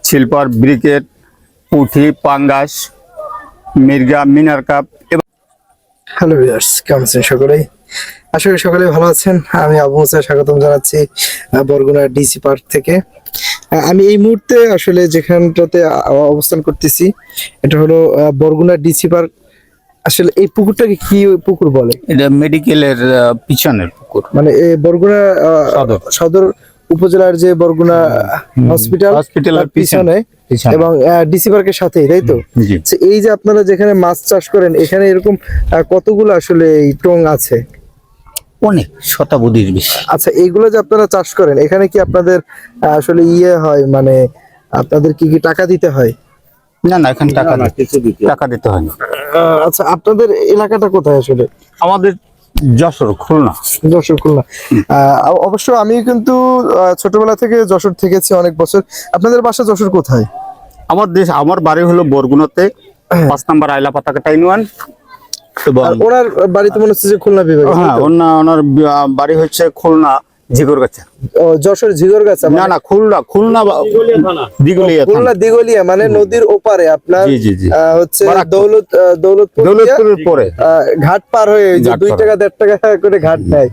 Silver briquette, পুঁটি, পাঙ্গাস, মির্গা, মিনার cup. Hello viewers, কেমন আছেন সকলেই? আশা করি সকলে ভালো আছেন। আমি আবু মুসা স্বাগতম জানাচ্ছি বরগুনা ডিসি পার্ক থেকে। আমি এই মুহূর্তে আসলে যেখানটাতে অবস্থান করতেছি এটা হলো বরগুনা ডিসি পার্ক। আসলে এই পুকুরটাকে কি পুকুর বলে? এটা মেডিকেলের পিছনের পুকুর, মানে এই বরগুনা সদর উপজেলার যে বরগুনা হসপিটালের পিছনে এবং ডিসি পার্কের সাথেই, তাই তো? এই যে আপনারা যেখানে মাছ চাষ করেন, এখানে এরকম কতগুলো আসলে এই টং আছে? অনেক শতাব্দীর বেশি। আচ্ছা, এইগুলো যে আপনারা চাষ করেন, এখানে কি আপনাদের আসলে হয়, মানে আপনাদের কি কি টাকা দিতে হয়? না, এখানে টাকা দিতে হয় না। আচ্ছা, আপনাদের এলাকাটা কোথায় আসলে? আমাদের যশোর, খুলনা। অবশ্য আমি কিন্তু ছোটবেলা থেকে যশোর থেকেছি অনেক বছর। আপনাদের বাসা যশোর কোথায়? আমার বাড়ি হলো বরগুনাতে, 5 নম্বর আইলা পাতাকাটা ইউনিয়ন। ওনার বাড়ি তো মনে হচ্ছে যে খুলনা বিভাগে। হ্যাঁ, ওনার বাড়ি হচ্ছে খুলনা ঝিগরগাছা। যশোর ঝিগরগাছা? না, খুলনা দিগলিয়া, মানে নদীর ওপারে আপনার হচ্ছে দৌলতপুরের পরে ঘাট পার হয়ে 2 টাকা 1.5 টাকা করে ঘাট নেয়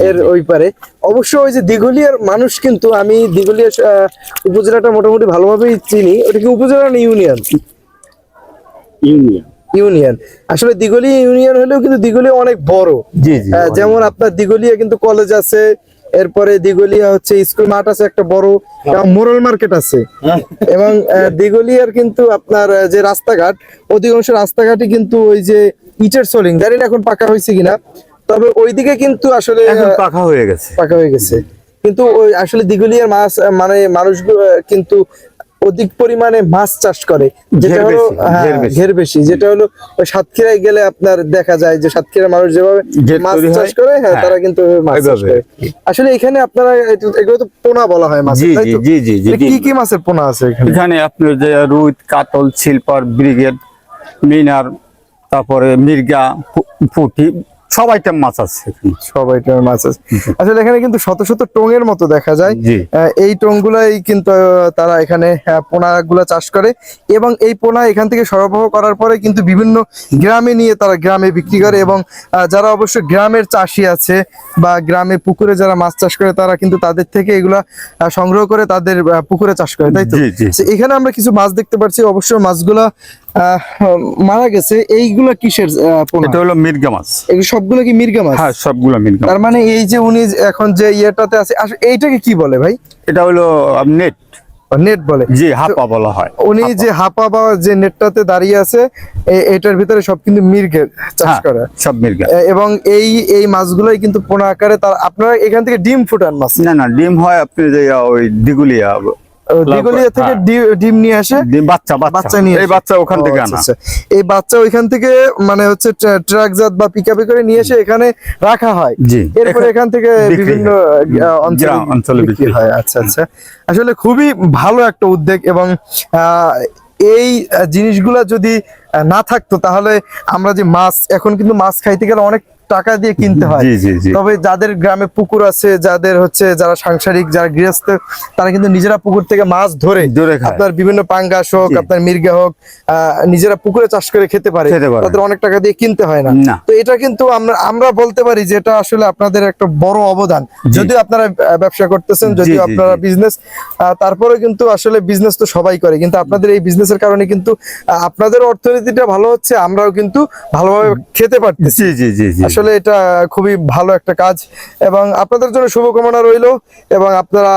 এর ওই পারে। অবশ্য ওই যে দিগলিয়ার মানুষ, কিন্তু আমি দিগলিয়া উপজেলাটা মোটামুটি ভালোভাবেই চিনি। ওটা কি উপজেলা না ইউনিয়ন? ইউনিয়ন। আসলে দিগলিয়া ইউনিয়ন হলেও কিন্তু দিগলিয়া অনেক বড়। যেমন আপনার দিগলিয়া কিন্তু কলেজ আছে, এরপরে দিগলিয়া হচ্ছে স্কুল মাঠ আছে একটা বড়, মোরাল মার্কেট আছে। এবং দিগলিয়ার কিন্তু আপনার যে রাস্তাঘাট, অধিকাংশ রাস্তাঘাটই কিন্তু ওই যে ইটের সোলিং, জানি না এখন পাকা হয়েছে কিনা, তবে ওইদিকে কিন্তু আসলে পাকা হয়ে গেছে। কিন্তু ওই আসলে দিগলিয়ার মাছ, মানে মানুষগুলো কিন্তু অধিক পরিমাণে মাছ চাষ করে, যেটা হলো ঘের বেশি, যেটা হলো সাতক্ষীরায় গেলে আপনার দেখা যায় যে সাতক্ষীরা মানুষ যেভাবে মাছ চাষ করে, তারা কিন্তু মাছ চাষ করে। আসলে এখানে আপনারা এগুলো তো পোনা বলা হয় মাছ, তাই তো? কি কি মাছের পোনা আছে এখানে? আপনার যে রুই, কাতল, সিলভার ব্রিগেড, মিনার, তারপরে মির্গা, পুঁটি, সব আইটেম মাছ আছে। আসলে এখানে কিন্তু শত শত টঙের মতো দেখা যায়। এই টঙগুলাই কিন্তু তারা এখানে পোনা গুলা চাষ করে, এবং এই পোনা এখান থেকে সরবরাহ করার পরে কিন্তু বিভিন্ন গ্রামে নিয়ে তারা গ্রামে বিক্রি করে। এবং যারা অবশ্য গ্রামের চাষি আছে বা গ্রামে পুকুরে যারা মাছ চাষ করে, তারা কিন্তু তাদের থেকে এগুলা সংগ্রহ করে তাদের পুকুরে চাষ করে, তাই তো? এখানে আমরা কিছু মাছ দেখতে পাচ্ছি, অবশ্য মাছগুলা মারা গেছে। এইগুলা কিসের পোনা? এটা হলো মির্গা মাছ। এগুলো সবগুলো কি মির্গা মাছ? হ্যাঁ, সবগুলো মির্গা। তার মানে এই যে উনি এখন যে ইয়েটাতে আছে, এইটাকে কি বলে ভাই? এটা হলো নেট বলে। জি, হাপা বলা হয়। উনি যে হাপা বা যে নেটটাতে দাঁড়িয়ে আছে, এটার ভিতরে সব কিন্তু মির্গের চাষ করা, সব মির্গা। এবং এই মাছগুলোই কিন্তু পোনা আকারে। তার আপনারা এখান থেকে ডিম ফুটান মাছ? না, ডিম হয় আপনি যে ওই দিগুলিয়া থেকে ডিম নিয়ে আসে, বাচ্চা নিয়ে, এই বাচ্চা ওখান থেকে আনা। এই বাচ্চা ওইখান থেকে মানে হচ্ছে ট্রাকজাত বা পিকআপে করে নিয়ে এসে এখানে রাখা হয়। এরপরে এখান থেকে বিভিন্ন অঞ্চলে বিক্রি হয়। আচ্ছা, আসলে খুবই ভালো একটা উদ্যোগ। এবং এই জিনিসগুলা যদি না থাকতো, তাহলে আমরা যে মাছ, এখন কিন্তু মাছ খাইতে গেলে অনেক টাকা দিয়ে কিনতে হয়। তবে যাদের গ্রামে পুকুর আছে, যাদের হচ্ছে যারা সাংসারিক, যারা গৃহস্থ, তারা কিন্তু নিজেরা পুকুর থেকে মাছ ধরে আপনার বিভিন্ন পাঙ্গাস হোক, আপনার মির্গা হোক, নিজেরা পুকুরে চাষ করে খেতে পারে। তাদের অনেক টাকা দিয়ে কিনতে হয় না। তো এটা কিন্তু আমরা বলতে পারি যে এটা আসলে আপনাদের একটা বড় অবদান। যদিও আপনারা ব্যবসা করতেছেন, যদিও আপনারা বিজনেস, তারপরে কিন্তু আসলে বিজনেস তো সবাই করে, কিন্তু আপনাদের এই বিজনেসের কারণে কিন্তু আপনাদের অর্থনীতিটা ভালো হচ্ছে, আমরাও কিন্তু ভালোভাবে খেতে পারতেছি। আসলে এটা খুবই ভালো একটা কাজ, এবং আপনাদের জন্য শুভকামনা রইল। এবং আপনারা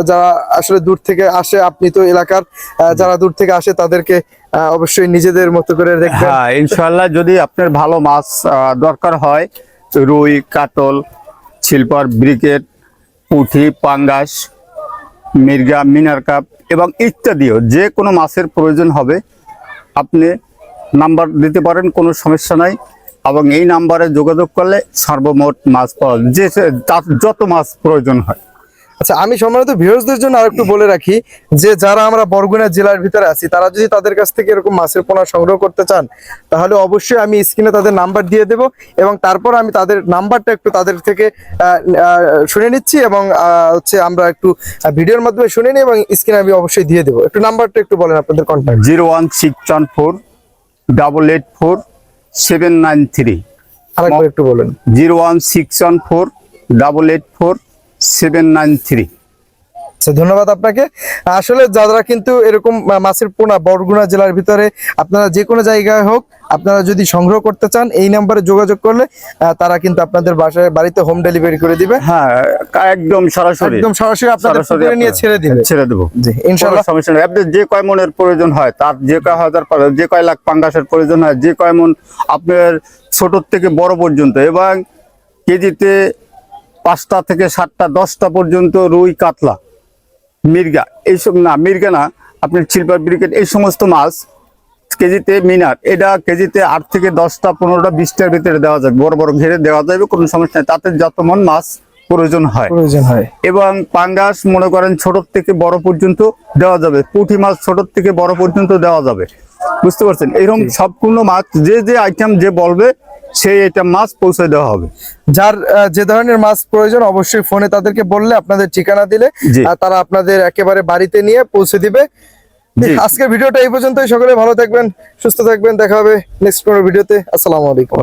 যারা আসলে দূর থেকে আসে, আপনি তো এলাকার, যারা দূর থেকে আসে তাদেরকে অবশ্যই নিজেদের মতো করে দেখবেন। হ্যাঁ, ইনশাআল্লাহ। যদি আপনার ভালো মাছ দরকার হয়, রুই, কাতল, সিলভার ব্রিকেট, পুঁটি, পাঙ্গাস, মির্গা, মিনার কাপ এবং ইত্যাদিও যে কোনো মাছের প্রয়োজন হবে, আপনি নাম্বার দিতে পারেন, কোনো সমস্যা নাই। এবং এই নাম্বারে যোগাযোগ করলে সর্বমোট মাছ পাওয়া, যে যত মাছ প্রয়োজন হয়। আচ্ছা, আমি সম্মানিত ভিউয়ার্সদের জন্য আরেকটু বলে রাখি যে যারা আমরা বরগুনা জেলার ভিতরে আছি তারা যদি তাদের কাছ থেকে এরকম মাছের পোনা সংগ্রহ করতে চান তাহলে অবশ্যই আমি স্ক্রিনে তাদের নাম্বার দিয়ে দেব এবং তারপর আমি তাদের নাম্বারটা একটু তাদের থেকে শুনে নিচ্ছি এবং হচ্ছে আমরা একটু ভিডিওর মাধ্যমে শুনে নিই এবং স্ক্রিনে আমি অবশ্যই দিয়ে দেবো। একটু নাম্বারটা একটু বলেন আপনাদের কন্ট্যাক্ট। 01614884793। আরেকবার একটু বলেন। 01614884793। আচ্ছা, ধন্যবাদ আপনাকে। আসলে যারা কিন্তু এরকম মাছের পোনা বরগুনা জেলার ভিতরে আপনারা যে কোনো জায়গায় হোক আপনারা যদি সংগ্রহ করতে চান এই নাম্বারে যোগাযোগ করলে তারা কিন্তু আপনাদের বাড়িতে হোম ডেলিভারি করে দিবে। হ্যাঁ, একদম সরাসরি আপনাদের পুকুরে নিয়ে ছেড়ে দেবো। জি, ইনশাআল্লাহ সমস্যা নেই। আপনার যে কয় মনের প্রয়োজন হয়, তার যে কয় হাজার, যে কয় লাখ পাঙ্গাসের প্রয়োজন হয়, যে কয় মন আপনার ছোট থেকে বড় পর্যন্ত, এবং কেজিতে 5টা থেকে 7টা 10টা পর্যন্ত রুই, কাতলা, মির্গা, এইসব না, মির্গা না, আপনার সিলভার ব্রিকেট, এই সমস্ত মাছ কেজিতে, মিনার এটা কেজিতে 8 থেকে 10টা 15টা 20টার ভিতরে দেওয়া যাবে, বড় বড় ঘেরে দেওয়া যাবে, কোনো সমস্যা নেই। তাতে যত মন মাছ প্রয়োজন হয়। এবং পাঙ্গাস মনে করেন ছোট থেকে বড় পর্যন্ত দেওয়া যাবে, পুঁটি মাছ ছোট থেকে বড় পর্যন্ত দেওয়া যাবে, বুঝতে পারছেন? এরকম সবগুলো মাছ যে আইটেম যে বলবে সেই আইটেম মাছ পৌঁছে দেওয়া হবে। যার যে ধরনের মাছ প্রয়োজন অবশ্যই ফোনে তাদেরকে বললে, আপনাদের ঠিকানা দিলে তারা আপনাদের একেবারে বাড়িতে নিয়ে পৌঁছে দিবে। আজকের ভিডিওটা এই পর্যন্তই। সকলে ভালো থাকবেন, সুস্থ থাকবেন, দেখা হবে নেক্সট কোনো ভিডিওতে। আসসালামু আলাইকুম।